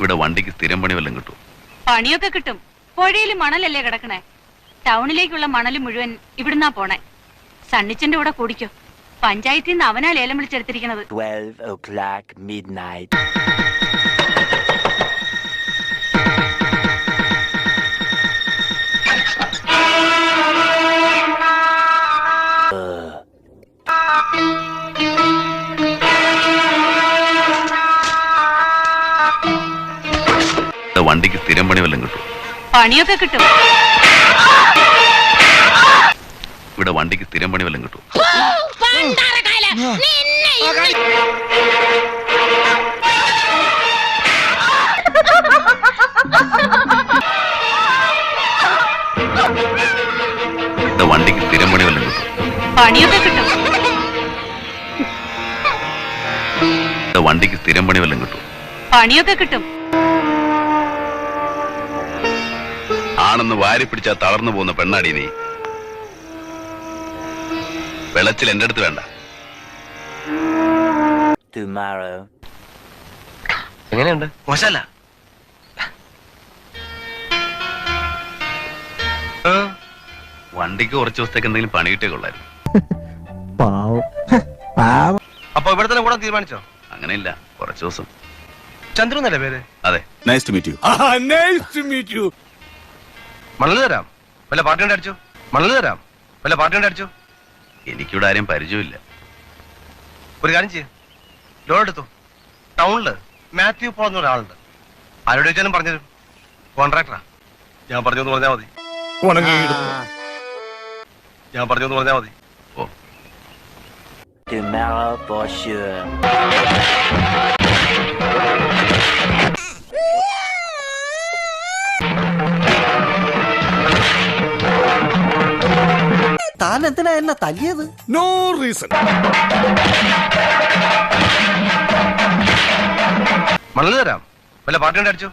ഇവിടെ വണ്ടിക്ക് സ്ഥിരം പണി വല്ലതും കിട്ടും? പണിയൊക്കെ കിട്ടും. പുഴയിൽ മണലല്ലേ കിടക്കണേ. ടൗണിലേക്കുള്ള മണല് മുഴുവൻ ഇവിടുന്നാ പോണേ. സണ്ണിച്ചന്റെ കൂടെ കൂടിക്കോ. പഞ്ചായത്തിൽ നിന്ന് അവനാ ലേലം വിളിച്ചെടുത്തിരിക്കുന്നത്. 12 o'clock midnight. വണ്ടിക്ക് സ്ഥിരം പണി വല്ലതും കിട്ടും? പണിയൊക്കെ കിട്ടും. ഇവിടെ വണ്ടിക്ക് സ്ഥിരം പണി വല്ലതും കിട്ടും? വണ്ടിക്ക് സ്ഥിരം പണി വല്ലതും കിട്ടും? പണിയൊക്കെ കിട്ടും. വണ്ടിക്ക് സ്ഥിരം പണി വല്ലതും കിട്ടും? പണിയൊക്കെ കിട്ടും. ആണെന്ന് വാരി പിടിച്ചാ തളർന്നു പോകുന്ന പെണ്ണാടി നീ. വെളച്ചിൽ എന്റെ അടുത്ത് വേണ്ട. Tomorrow. എങ്ങനെയുണ്ട്? മോശല്ല. വണ്ടിക്ക് കുറച്ച് ദിവസത്തേക്ക് എന്തെങ്കിലും പണി കിട്ടിയ കൊള്ളായിരുന്നു. അപ്പൊ ഇവിടെ തന്നെ കൂടാൻ തീരുമാനിച്ചോ? അങ്ങനെയില്ല, കുറച്ച് ദിവസം. ചന്ദ്രു എന്നല്ലേ പേര്? അതെ. Nice to meet you. Nice to meet you. മണല് തരാം, വല്ല പാർട്ടി കൊണ്ട് അടിച്ചു. മണല് തരാം, വല്ല പാർട്ടി കൊണ്ട് അടിച്ചു. എനിക്കിവിടെ ആരെയും പരിചയമില്ല. ഒരു കാര്യം ചെയ്യും, ലോൺ എടുത്തു. ടൗണില് മാത്യു പോൾ എന്ന ഒരാളുണ്ട്. ആരോട് ചോദിച്ചാലും പറഞ്ഞുതരും. കോൺട്രാക്ടറാ. ഞാൻ പറഞ്ഞു എന്ന് പറഞ്ഞാൽ മതി. ഞാൻ പറഞ്ഞു എന്ന് പറഞ്ഞാൽ മതി. ഓ, Tomorrow for sure. താൻ എന്തിനാ എന്നെ തല്ലിയത്? No reason. മണല് തരാം, വല്ല പാർട്ടി കൊണ്ട് അടിച്ചു.